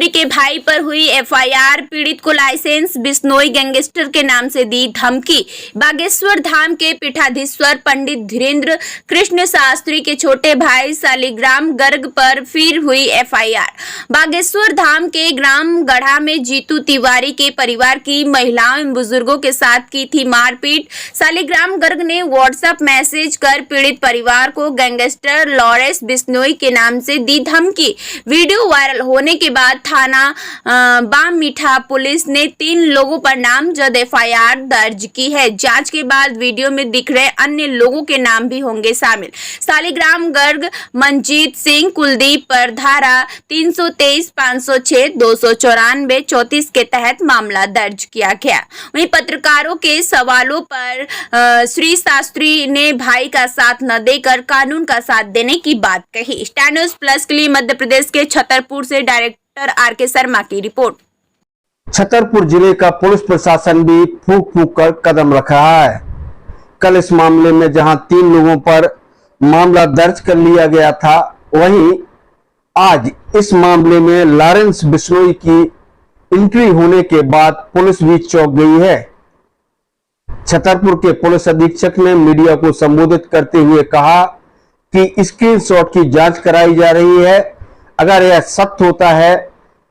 शास्त्री के भाई पर हुई एफआईआर, पीड़ित को लाइसेंस, बिश्नोई गैंगस्टर के नाम से दी धमकी। बागेश्वर धाम के पीठाधीश्वर पंडित धीरेन्द्र कृष्ण शास्त्री के छोटे भाई शालिग्राम गर्ग पर फिर हुई एफआईआर। बागेश्वर धाम के ग्राम गढ़ा में जीतू तिवारी के परिवार की महिलाओं एवं बुजुर्गों के साथ की थी मारपीट। शालिग्राम गर्ग ने व्हाट्सएप मैसेज कर पीड़ित परिवार को गैंगस्टर लॉरेंस बिश्नोई के नाम से दी धमकी। वीडियो वायरल होने के बाद थाना बाम मीठा पुलिस ने 3 लोगों पर नामजद एफआईआर दर्ज की है। जांच के बाद वीडियो में दिख रहे अन्य लोगों के नाम भी होंगे शामिल। शालिग्राम गर्ग, मनजीत सिंह, कुलदीप पर धारा 323, 506, 294, 34 के तहत मामला दर्ज किया गया। वहीं पत्रकारों के सवालों पर श्री शास्त्री ने भाई का साथ न देकर कानून का साथ देने की बात कही। स्टार न्यूज़ प्लस के लिए मध्य प्रदेश के छतरपुर से डायरेक्टर आर.के. शर्मा की रिपोर्ट। छतरपुर जिले का पुलिस प्रशासन भी फूंक फूंक कर कदम रख रहा है। कल इस मामले में जहां 3 लोगों पर मामला दर्ज कर लिया गया था, वहीं आज इस मामले में लॉरेंस बिश्नोई की एंट्री होने के बाद पुलिस भी चौंक गई है। छतरपुर के पुलिस अधीक्षक ने मीडिया को संबोधित करते हुए कहा कि स्क्रीनशॉट की जांच कराई जा रही है। अगर यह सत्य होता है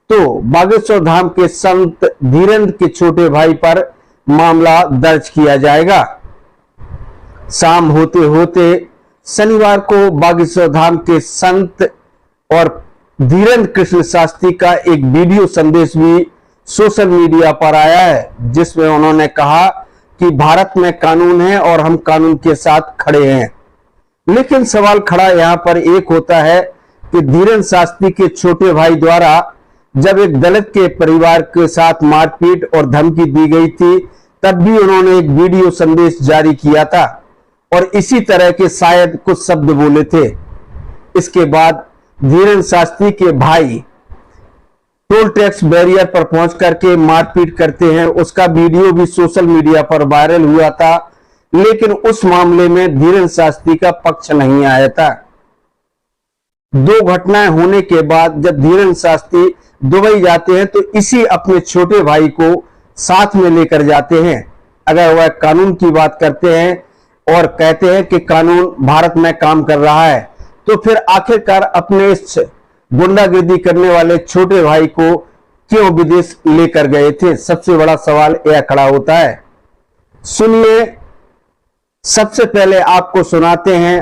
तो बागेश्वर धाम के संत धीरेन्द्र के छोटे भाई पर मामला दर्ज किया जाएगा। शाम होते होते शनिवार को बागेश्वर धाम के संत और धीरेन्द्र कृष्ण शास्त्री का एक वीडियो संदेश भी सोशल मीडिया पर आया है, जिसमें उन्होंने कहा कि भारत में कानून है और हम कानून के साथ खड़े हैं। लेकिन सवाल खड़ा यहां पर एक होता है कि धीरेन्द्र शास्त्री के छोटे भाई द्वारा जब एक दलित के परिवार के साथ मारपीट और धमकी दी गई थी, तब भी उन्होंने एक वीडियो संदेश जारी किया था और इसी तरह के शायद कुछ शब्द बोले थे। इसके बाद धीरेन्द्र शास्त्री के भाई टोल टैक्स बैरियर पर पहुंच करके मारपीट करते हैं। उसका वीडियो भी सोशल मीडिया पर वायरल हुआ था, लेकिन उस मामले में धीरेन्द्र शास्त्री का पक्ष नहीं आया था। 2 घटनाएं होने के बाद जब धीरेन्द्र शास्त्री दुबई जाते हैं तो इसी अपने छोटे भाई को साथ में लेकर जाते हैं। अगर वह कानून की बात करते हैं और कहते हैं कि कानून भारत में काम कर रहा है, तो फिर आखिरकार अपने इस गुंडागिर्दी करने वाले छोटे भाई को क्यों विदेश लेकर गए थे? सबसे बड़ा सवाल यह खड़ा होता है। सुनिए, सबसे पहले आपको सुनाते हैं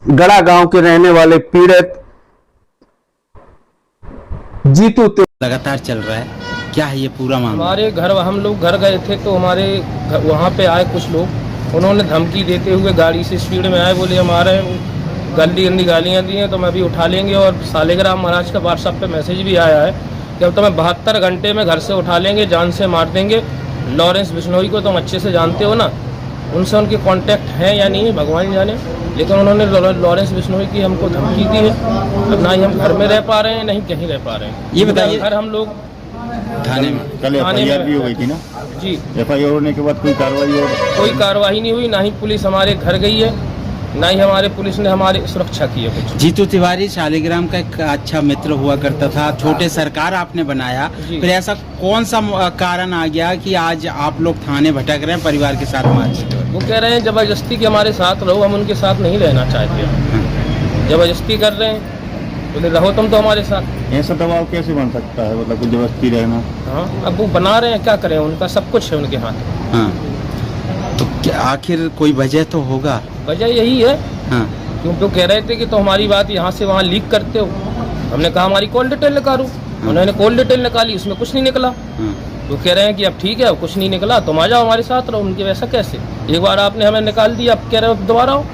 गड़ा गांव के रहने वाले पीड़ित जीतू। लगातार चल रहा है, क्या है ये पूरा मामला? हमारे घर, हम लोग घर गए थे तो हमारे वहाँ पे आए कुछ लोग, उन्होंने धमकी देते हुए गाड़ी से स्पीड में आए, बोले हमारे गंदी गंदी गालियाँ दी हैं तो मैं भी उठा लेंगे। और शालिग्राम महाराज का व्हाट्सएप पे मैसेज भी आया है कि अब तुम्हें 72 घंटे में घर से उठा लेंगे, जान से मार देंगे। लॉरेंस बिश्नोई को तुम अच्छे से जानते हो ना, उनसे उनके कांटेक्ट हैं या नहीं भगवान जाने, लेकिन उन्होंने लॉरेंस बिश्नोई की हमको धमकी दी है। अब ना ही हम घर में रह पा रहे हैं, नहीं कहीं रह पा रहे हैं। ये बताइए, घर हम लोग थाने में कल एफआईआर भी हो गई थी ना जी। एफआईआर होने के बाद कोई कार्रवाई नहीं हुई, ना ही पुलिस हमारे घर गई है, ना ही हमारे पुलिस ने हमारी सुरक्षा की है कुछ। जीतू तिवारी शालिग्राम का एक अच्छा मित्र हुआ करता था, छोटे सरकार आपने बनाया, फिर ऐसा कौन सा कारण आ गया कि आज आप लोग थाने भटक रहे हैं परिवार के साथ मारपीट? वो कह रहे हैं जबरदस्ती के हमारे साथ रहो, हम उनके साथ नहीं रहना चाहते। जबरदस्ती कर रहे हैं, बोले रहो तुम तो हमारे साथ। ऐसा दबाव कैसे बन सकता है, मतलब कुछ जबरदस्ती रहना? हाँ, अब वो बना रहे हैं, क्या करें, उनका सब कुछ है उनके हाथ। हाँ, तो क्या आखिर कोई वजह तो होगा? वजह यही है। हाँ, क्योंकि वो कह रहे थे कि तो हमारी बात यहाँ से वहाँ लीक करते हो। हमने कहा हमारी कॉल डिटेल निकालो, उन्होंने कॉल डिटेल निकाली, उसमें कुछ नहीं निकला। वो कह रहे हैं कि अब ठीक है, अब कुछ नहीं निकला, तुम आ जाओ हमारे साथ रहो। उनके वैसा कैसे, एक बार आपने हमें निकाल दिया, अब कह रहे हो दोबारा आओ।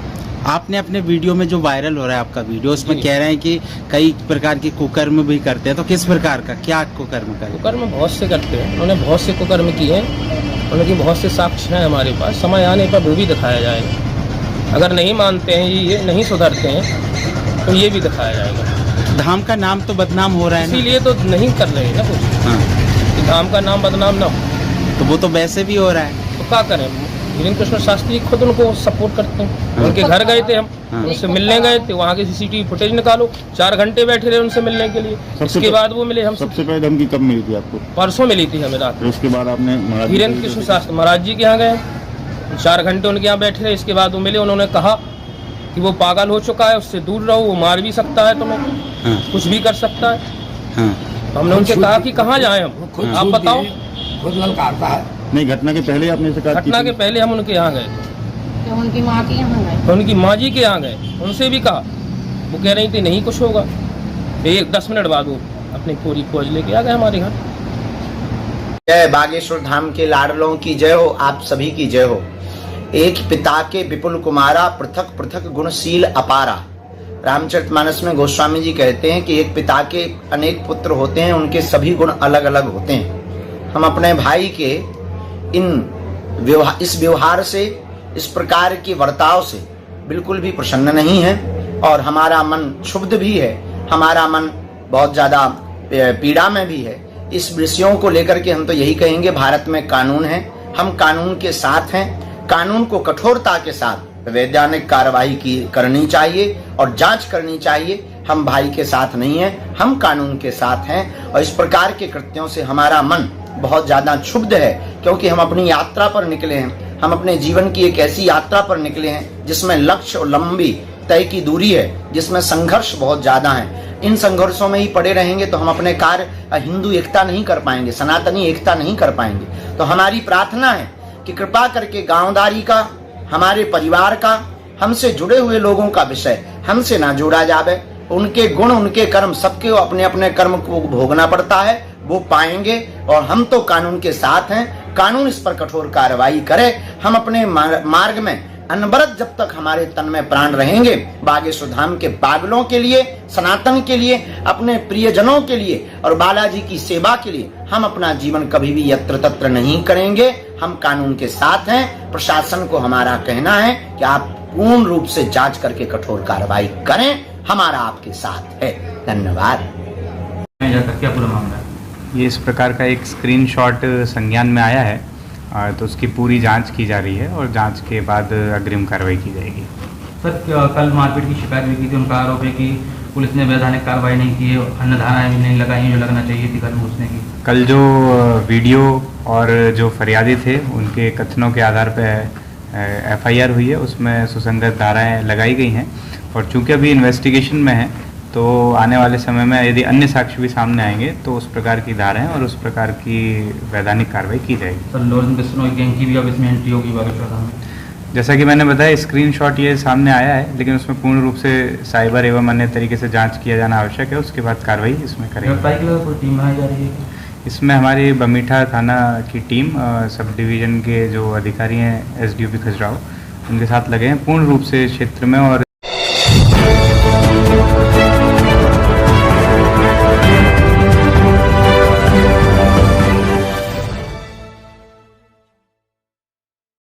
आपने अपने वीडियो में जो वायरल हो रहा है आपका वीडियो, उसमें कह रहे हैं कि कई प्रकार के कुकर्म भी करते हैं, तो किस प्रकार का, क्या कुकर्म का? कुकर्म बहुत से करते हैं, उन्होंने बहुत से कुकर्म किए हैं, उनकी बहुत से साक्ष्य हैं हमारे पास। समय आने पर वो भी दिखाया जाएगा। अगर नहीं मानते हैं, ये नहीं सुधरते हैं, तो ये भी दिखाया जाएगा। धाम का नाम तो बदनाम हो रहा है, इसीलिए तो नहीं कर रहे हैं ना कुछ। हाँ, धाम का नाम बदनाम ना हो, तो वो तो वैसे भी हो रहा है, तो क्या करें? धीरेन्द्र कृष्ण शास्त्री खुद उनको सपोर्ट करते हैं। उनके घर गए थे हम, उनसे मिलने गए थे, वहाँ की सीसीटीवी फुटेज निकालो, 4 घंटे बैठे रहे उनसे मिलने के लिए। इसके बाद वो मिले हम। सबसे पहले धमकी कब मिली थी आपको? परसों मिली थी हमें रात। तो उसके बाद आपने धीरेन्द्र कृष्ण शास्त्री महाराज जी के यहाँ गए, 4 घंटे उनके यहाँ बैठे रहे। इसके बाद वो मिले, उन्होंने कहा कि वो पागल हो चुका है, उससे दूर रहो, वो मार भी सकता है तुम्हें, कुछ भी कर सकता है। तो हमने उनसे कहा कि कहाँ जाएं हम, आप बताओ। नहीं, घटना के पहले आपने ऐसे कहा? घटना के पहले हम उनके यहाँ गए, तो उनकी माँ के यहाँ गए, उनकी माँ जी के यहाँ गए, उनसे भी कहा। वो कह रही थी नहीं कुछ होगा। 10 मिनट बाद वो अपनी पूरी फौज लेके आ गए हमारे घर। जय बागेश्वर धाम के लाडलों की जय हो, आप सभी की जय हो। एक पिता के विपुल कुमारा, पृथक पृथक गुणशील अपारा। रामचरितमानस में गोस्वामी जी कहते हैं कि एक पिता के अनेक पुत्र होते हैं, उनके सभी गुण अलग अलग होते हैं। हम अपने भाई के इस व्यवहार से, इस प्रकार के वर्ताव से बिल्कुल भी प्रसन्न नहीं है और हमारा मन क्षुब्ध भी है, हमारा मन बहुत ज्यादा पीड़ा में भी है। इस विषयों को लेकर के हम तो यही कहेंगे, भारत में कानून है, हम कानून के साथ हैं। कानून को कठोरता के साथ वैधानिक कार्रवाई करनी चाहिए और जांच करनी चाहिए। हम भाई के साथ नहीं हैं, हम कानून के साथ हैं और इस प्रकार के कृत्यों से हमारा मन बहुत ज्यादा क्षुब्ध है, क्योंकि हम अपनी यात्रा पर निकले हैं। हम अपने जीवन की एक ऐसी यात्रा पर निकले हैं जिसमें लक्ष्य और लंबी तय की दूरी है, जिसमें संघर्ष बहुत ज्यादा है। इन संघर्षों में ही पड़े रहेंगे तो हम अपने कार्य हिंदू एकता नहीं कर पाएंगे, सनातनी एकता नहीं कर पाएंगे। तो हमारी प्रार्थना है कि कृपा करके गांवदारी का, हमारे परिवार का, हमसे जुड़े हुए लोगों का विषय हमसे ना जोड़ा जावे। उनके गुण, उनके कर्म, सबके अपने अपने कर्म को भोगना पड़ता है, वो पाएंगे और हम तो कानून के साथ हैं। कानून इस पर कठोर कार्रवाई करे। हम अपने मार्ग में अनवरत जब तक हमारे तन में प्राण रहेंगे, बागेश्वर धाम के पागलों के लिए, सनातन के लिए, अपने प्रियजनों के लिए और बालाजी की सेवा के लिए हम अपना जीवन कभी भी यत्र तत्र नहीं करेंगे। हम कानून के साथ हैं। प्रशासन को हमारा कहना है कि आप पूर्ण रूप से जांच करके कठोर कार्रवाई करें, हमारा आपके साथ है। धन्यवाद। क्या पूरा मामला है? ये इस प्रकार का एक स्क्रीनशॉट संज्ञान में आया है, तो उसकी पूरी जांच की जा रही है और जांच के बाद अग्रिम कार्रवाई की जाएगी। सर, कल मारपीट की शिकायत हुई थी, उनका आरोप है कि पुलिस ने वैधानिक कार्रवाई नहीं की है, अन्य धाराएं भी नहीं लगाई जो लगना चाहिए थी कल उसने की। कल जो वीडियो और जो फरियादी थे उनके कथनों के आधार पर FIR हुई है, उसमें सुसंगत धाराएं लगाई गई हैं और चूंकि अभी इन्वेस्टिगेशन में है तो आने वाले समय में यदि अन्य साक्ष्य भी सामने आएंगे तो उस प्रकार की धाराएं और उस प्रकार की वैधानिक कार्रवाई की जाएगी। सर, लॉरेंस बिश्नोई गैंग की भी अब इसमें एंट्री होगी बागेश्वर धाम में? जैसा कि मैंने बताया, स्क्रीनशॉट ये सामने आया है, लेकिन उसमें पूर्ण रूप से साइबर एवं अन्य तरीके से जांच किया जाना आवश्यक है। उसके बाद कार्रवाई इसमें करेंगे। कोई टीम बनाई जा रही है? इसमें हमारी बमीठा थाना की टीम, सब डिवीज़न के जो अधिकारी हैं SDOP खजुराहो, उनके साथ लगे हैं पूर्ण रूप से क्षेत्र में और